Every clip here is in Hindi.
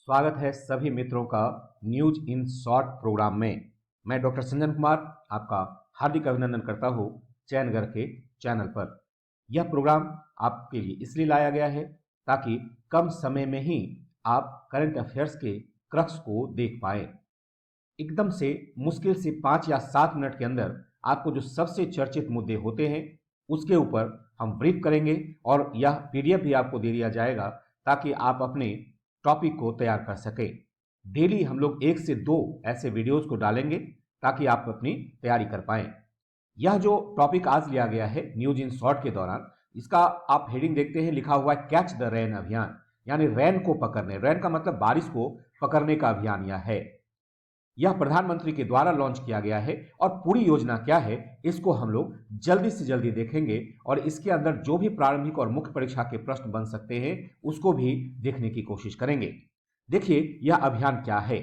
स्वागत है सभी मित्रों का न्यूज इन शॉर्ट प्रोग्राम में। मैं डॉक्टर संजन कुमार आपका हार्दिक अभिनंदन करता हूं चयनगर के चैनल पर। यह प्रोग्राम आपके लिए इसलिए लाया गया है ताकि कम समय में ही आप करंट अफेयर्स के क्रक्स को देख पाएं। एकदम से मुश्किल से 5 या 7 मिनट के अंदर आपको जो सबसे चर्चित मुद्दे होते हैं उसके ऊपर हम ब्रीफ करेंगे और यह पीडीएफ भी आपको दे दिया जाएगा ताकि आप अपने टॉपिक को तैयार कर सकें। डेली हम लोग 1 से 2 ऐसे वीडियोस को डालेंगे ताकि आप अपनी तैयारी कर पाएं। यह जो टॉपिक आज लिया गया है न्यूज इन शॉर्ट के दौरान, इसका आप हेडिंग देखते हैं, लिखा हुआ है कैच द रेन अभियान, यानी रेन को पकड़ने। रेन का मतलब बारिश को पकड़ने का अभियान यह है। यह प्रधानमंत्री के द्वारा लॉन्च किया गया है और पूरी योजना क्या है इसको हम लोग जल्दी से जल्दी देखेंगे और इसके अंदर जो भी प्रारंभिक और मुख्य परीक्षा के प्रश्न बन सकते हैं उसको भी देखने की कोशिश करेंगे। देखिए यह अभियान क्या है,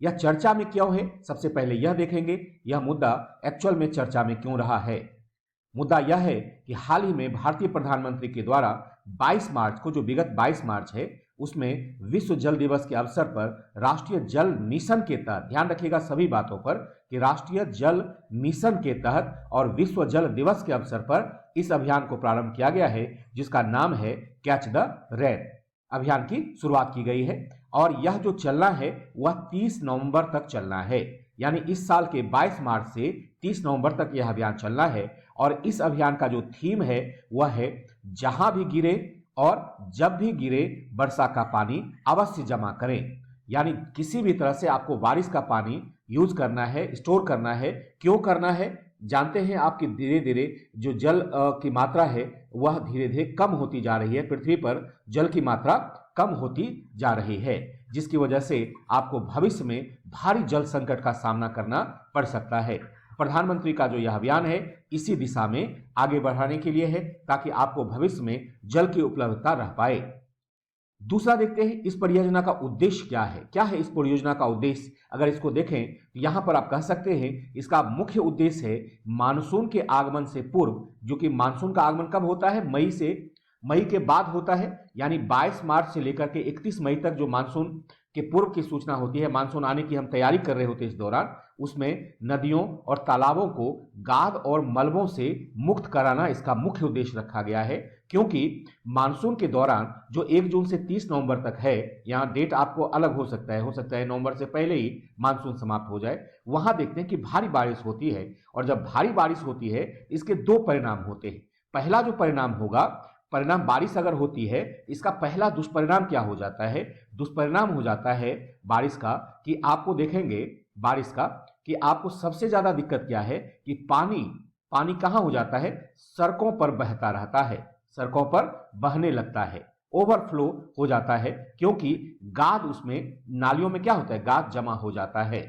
यह चर्चा में क्यों है। सबसे पहले यह देखेंगे यह मुद्दा एक्चुअल में चर्चा में क्यों रहा है। मुद्दा यह है कि हाल ही में भारतीय प्रधानमंत्री के द्वारा 22 मार्च को, जो विगत 22 मार्च है, उसमें विश्व जल दिवस के अवसर पर राष्ट्रीय जल मिशन के तहत, ध्यान रखिएगा सभी बातों पर, कि राष्ट्रीय जल मिशन के तहत और विश्व जल दिवस के अवसर पर इस अभियान को प्रारंभ किया गया है जिसका नाम है कैच द रेन। अभियान की शुरुआत की गई है और यह जो चलना है वह 30 नवंबर तक चलना है, यानी इस साल के 22 मार्च से 30 नवंबर तक यह अभियान चलना है। और इस अभियान का जो थीम है वह है जहां भी गिरे और जब भी गिरे वर्षा का पानी अवश्य जमा करें। यानी किसी भी तरह से आपको बारिश का पानी यूज करना है, स्टोर करना है। क्यों करना है? जानते हैं आपकी धीरे धीरे जो जल की मात्रा है वह धीरे धीरे कम होती जा रही है। पृथ्वी पर जल की मात्रा कम होती जा रही है जिसकी वजह से आपको भविष्य में भारी जल संकट का सामना करना पड़ सकता है। प्रधानमंत्री का जो यह अभियान है इसी दिशा में आगे बढ़ाने के लिए है ताकि आपको भविष्य में जल की उपलब्धता रह पाए। दूसरा देखते हैं इस परियोजना का उद्देश्य क्या है। क्या है इस परियोजना का उद्देश्य? अगर इसको देखें तो यहां पर आप कह सकते हैं इसका मुख्य उद्देश्य है मानसून के आगमन से पूर्व, जो कि मानसून का आगमन कब होता है? मई के बाद होता है, यानी 22 मार्च से लेकर के 31 मई तक जो मानसून के पूर्व की सूचना होती है, मानसून आने की हम तैयारी कर रहे होते हैं इस दौरान, उसमें नदियों और तालाबों को गाद और मलबों से मुक्त कराना इसका मुख्य उद्देश्य रखा गया है। क्योंकि मानसून के दौरान जो 1 जून से 30 नवंबर तक है, यहाँ डेट आपको अलग हो सकता है नवंबर से पहले ही मानसून समाप्त हो जाए, वहां देखते हैं कि भारी बारिश होती है। और जब भारी बारिश होती है इसके 2 परिणाम होते हैं। पहला जो परिणाम होगा, परिणाम बारिश अगर होती है, इसका पहला दुष्परिणाम क्या हो जाता है? दुष्परिणाम हो जाता है बारिश का कि आपको देखेंगे बारिश का कि आपको सबसे ज्यादा दिक्कत क्या है कि पानी कहां हो जाता है? सड़कों पर बहता रहता है, सड़कों पर बहने लगता है, ओवरफ्लो हो जाता है। क्योंकि गाद उसमें, नालियों में क्या होता है? गाद जमा हो जाता है,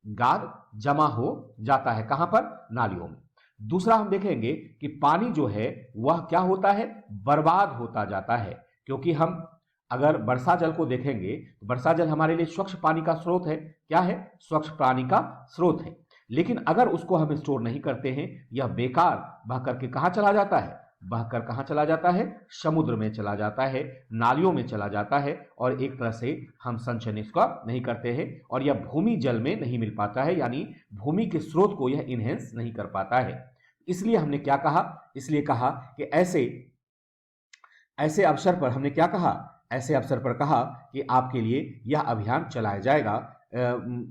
गाद जमा हो जाता है। कहां पर? नालियों में। दूसरा हम देखेंगे कि पानी जो है वह क्या होता है? बर्बाद होता जाता है। क्योंकि हम अगर वर्षा जल को देखेंगे तो वर्षा जल हमारे लिए स्वच्छ पानी का स्रोत है। क्या है? स्वच्छ पानी का स्रोत है। लेकिन अगर उसको हम स्टोर नहीं करते हैं, यह बेकार बह करके कहां चला जाता है? बहकर कहां चला जाता है? समुद्र में चला जाता है, नालियों में चला जाता है। और एक तरह से हम संचयन इसका नहीं करते हैं और यह भूमि जल में नहीं मिल पाता है, यानी भूमि के स्रोत को यह इनहेंस नहीं कर पाता है। इसलिए हमने क्या कहा? इसलिए कहा कि ऐसे अवसर पर हमने क्या कहा? ऐसे अवसर पर कहा कि आपके लिए यह अभियान चलाया जाएगा।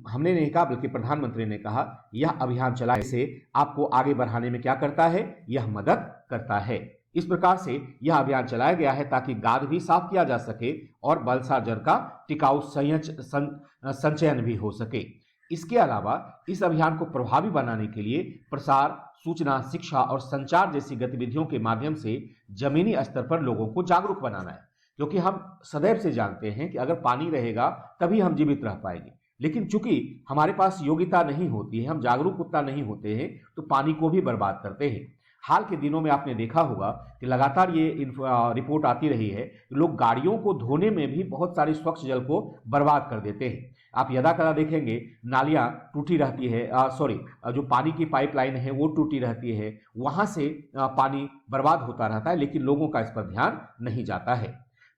हमने नहीं कहा बल्कि प्रधानमंत्री ने कहा यह अभियान चलाने से आपको आगे बढ़ाने में क्या करता है? यह मदद करता है। इस प्रकार से यह अभियान चलाया गया है ताकि गाद भी साफ किया जा सके और वर्षा जल का टिकाऊ संचयन भी हो सके। इसके अलावा इस अभियान को प्रभावी बनाने के लिए प्रसार, सूचना, शिक्षा और संचार जैसी गतिविधियों के माध्यम से जमीनी स्तर पर लोगों को जागरूक बनाना है। क्योंकि हम सदैव से जानते हैं कि अगर पानी रहेगा तभी हम जीवित रह पाएंगे, लेकिन चूंकि हमारे पास योग्यता नहीं होती है, हम जागरूक उतना नहीं होते हैं, तो पानी को भी बर्बाद करते हैं। हाल के दिनों में आपने देखा होगा कि लगातार ये रिपोर्ट आती रही है कि लोग गाड़ियों को धोने में भी बहुत सारे स्वच्छ जल को बर्बाद कर देते हैं। आप यदा कदा देखेंगे नालियां टूटी रहती है, जो पानी की पाइपलाइन है वो टूटी रहती है, वहां से पानी बर्बाद होता रहता है, लेकिन लोगों का इस पर ध्यान नहीं जाता है।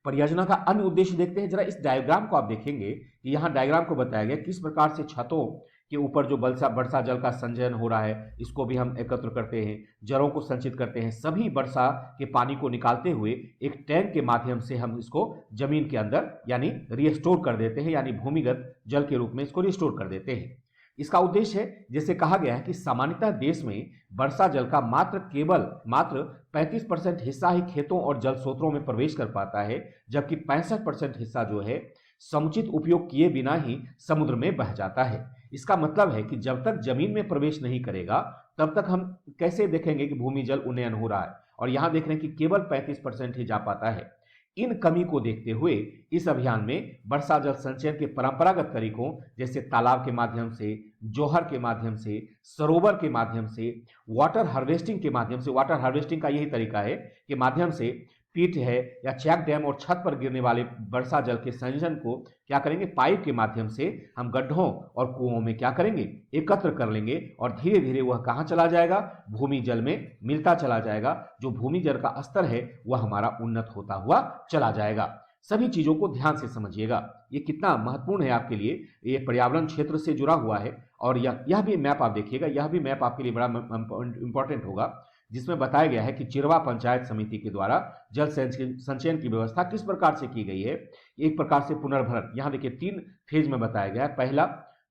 परियोजना का अन्य उद्देश्य देखते हैं। जरा इस डायग्राम को आप देखेंगे कि यहाँ डायग्राम को बताया गया किस प्रकार से छतों के ऊपर जो वर्षा जल का संचयन हो रहा है, इसको भी हम एकत्र करते हैं, जड़ों को संचित करते हैं, सभी वर्षा के पानी को निकालते हुए एक टैंक के माध्यम से हम इसको जमीन के अंदर यानी रिस्टोर कर देते हैं, यानी भूमिगत जल के रूप में इसको रिस्टोर कर देते हैं। इसका उद्देश्य है, जैसे कहा गया है कि सामान्यतः देश में वर्षा जल का मात्र 35% हिस्सा ही खेतों और जल स्रोतों में प्रवेश कर पाता है, जबकि 65% हिस्सा जो है समुचित उपयोग किए बिना ही समुद्र में बह जाता है। इसका मतलब है कि जब तक जमीन में प्रवेश नहीं करेगा तब तक हम कैसे देखेंगे कि भूमि जल उन्नयन हो रहा है, और यहां देख रहे हैं कि केवल 35% ही जा पाता है। इन कमी को देखते हुए इस अभियान में वर्षा जल संचयन के परंपरागत तरीकों जैसे तालाब के माध्यम से, जोहर के माध्यम से, सरोवर के माध्यम से, वाटर हार्वेस्टिंग के माध्यम से, वाटर हार्वेस्टिंग का यही तरीका है कि माध्यम से पीट है या चेक डैम और छत पर गिरने वाले वर्षा जल के संचयन को क्या करेंगे, पाइप के माध्यम से हम गड्ढों और कुओं में क्या करेंगे, एकत्र कर लेंगे, और धीरे धीरे वह कहां चला जाएगा, भूमि जल में मिलता चला जाएगा। जो भूमि जल का स्तर है वह हमारा उन्नत होता हुआ चला जाएगा। सभी चीजों को ध्यान से समझिएगा, ये कितना महत्वपूर्ण है आपके लिए, ये पर्यावरण क्षेत्र से जुड़ा हुआ है। और यह भी मैप आप देखिएगा, यह भी मैप आपके लिए बड़ा इंपॉर्टेंट होगा, जिसमें बताया गया है कि चिरवा पंचायत समिति के द्वारा जल संचयन की व्यवस्था किस प्रकार से की गई है। एक प्रकार से पुनर्भरण, यहां देखिए 3 फेज में बताया गया है, पहला,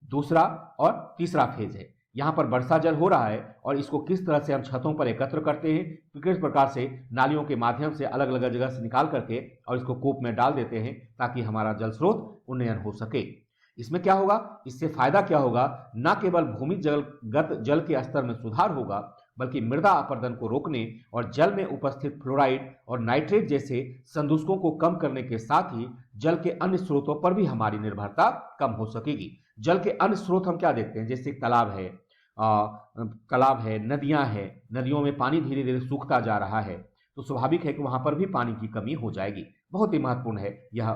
दूसरा और तीसरा फेज है। यहां पर वर्षा जल हो रहा है और इसको किस तरह से हम छतों पर एकत्र करते हैं, किस प्रकार से नालियों के माध्यम से अलग अलग जगह से निकाल करके और इसको कूप में डाल देते हैं ताकि हमारा जल स्रोत उन्नयन हो सके। इसमें क्या होगा, इससे फायदा क्या होगा, न केवल भूमिगत जल के स्तर में सुधार होगा, बल्कि मृदा अपरदन को रोकने और जल में उपस्थित फ्लोराइड और नाइट्रेट जैसे संदूषकों को कम करने के साथ ही जल के अन्य स्रोतों पर भी हमारी निर्भरता कम हो सकेगी। जल के अन्य स्रोत हम क्या देखते हैं, जैसे तालाब है, नदियां हैं, नदियों में पानी धीरे धीरे सूखता जा रहा है, तो स्वाभाविक है कि वहां पर भी पानी की कमी हो जाएगी। बहुत ही महत्वपूर्ण है यह,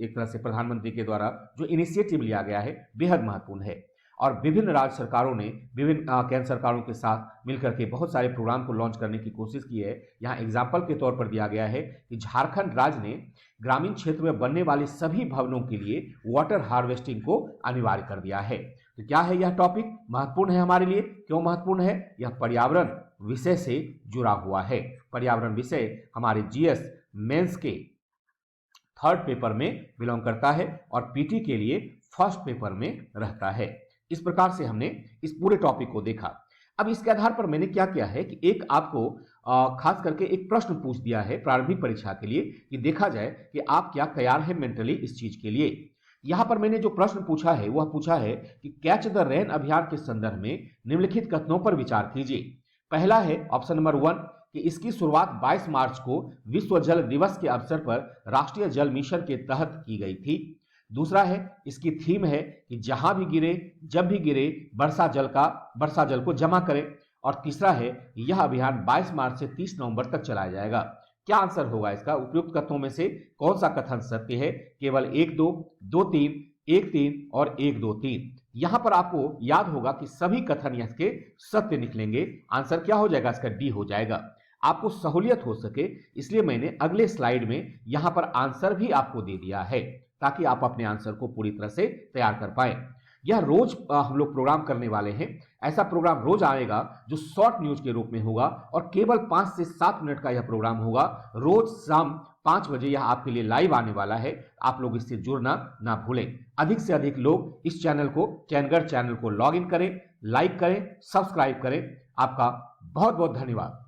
एक तरह से प्रधानमंत्री के द्वारा जो इनिशिएटिव लिया गया है बेहद महत्वपूर्ण है। और विभिन्न राज्य सरकारों ने विभिन्न केंद्र सरकारों के साथ मिलकर के बहुत सारे प्रोग्राम को लॉन्च करने की कोशिश की है। यहाँ एग्जाम्पल के तौर पर दिया गया है कि झारखंड राज्य ने ग्रामीण क्षेत्र में बनने वाले सभी भवनों के लिए वाटर हार्वेस्टिंग को अनिवार्य कर दिया है। तो क्या है यह टॉपिक, महत्वपूर्ण है हमारे लिए। क्यों महत्वपूर्ण है, यह पर्यावरण विषय से जुड़ा हुआ है। पर्यावरण विषय हमारे जीएस मेंस के 3rd पेपर में बिलोंग करता है और पीटी के लिए 1st पेपर में रहता है। इस प्रकार से हमने इस पूरे टॉपिक को देखा। अब इसके आधार पर मैंने क्या किया है कि एक आपको खास करके एक प्रश्न पूछ दिया है प्रारंभिक परीक्षा के लिए कि देखा जाए कि आप क्या तैयार है मेंटली इस चीज के लिए। यहां पर मैंने जो प्रश्न पूछा है वह पूछा है कि कैच द रेन अभियान के संदर्भ में निम्नलिखित कथनों पर विचार कीजिए। पहला है ऑप्शन नंबर 1 कि इसकी शुरुआत 22 मार्च को विश्व जल दिवस के अवसर पर राष्ट्रीय जल मिशन के तहत की गई थी। दूसरा है, इसकी थीम है कि जहां भी गिरे जब भी गिरे वर्षा जल को जमा करें। और तीसरा है, यह अभियान 22 मार्च से 30 नवंबर तक चलाया जाएगा। क्या आंसर होगा इसका, उपयुक्त कथनों में से कौन सा कथन सत्य है। केवल 1 2 2 3 1 3 और 1 2 3। यहां पर आपको याद होगा कि सभी कथन इसके सत्य निकलेंगे। आंसर क्या हो जाएगा इसका, डी हो जाएगा। आपको सहूलियत हो सके इसलिए मैंने अगले स्लाइड में यहां पर आंसर भी आपको दे दिया है ताकि आप अपने आंसर को पूरी तरह से तैयार कर पाए। यह रोज हम लोग प्रोग्राम करने वाले हैं। ऐसा प्रोग्राम रोज आएगा जो शॉर्ट न्यूज के रूप में होगा और केवल 5 से 7 मिनट का यह प्रोग्राम होगा। रोज शाम 5 बजे यह आपके लिए लाइव आने वाला है। आप लोग इससे जुड़ना ना भूलें। अधिक से अधिक लोग इस चैनल को, चैनगढ़ चैनल को लॉग इन करें, लाइक करें, सब्सक्राइब करें। आपका बहुत बहुत धन्यवाद।